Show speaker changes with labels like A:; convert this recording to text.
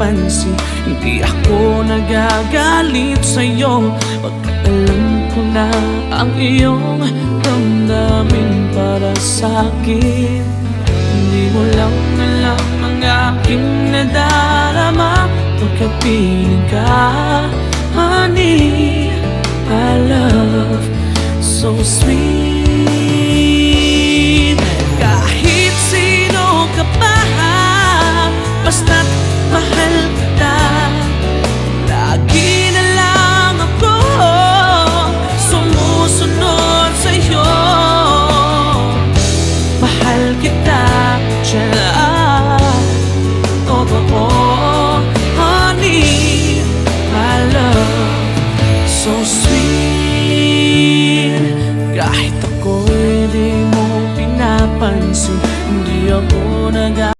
A: pansin. Hindi ako nagagalit sa'yo, pagkat alam ko na ang iyong damdamin para sa'kin. Hindi mo lang alam ang aking nadarama pagkat piling ka, honey. My love, so sweet.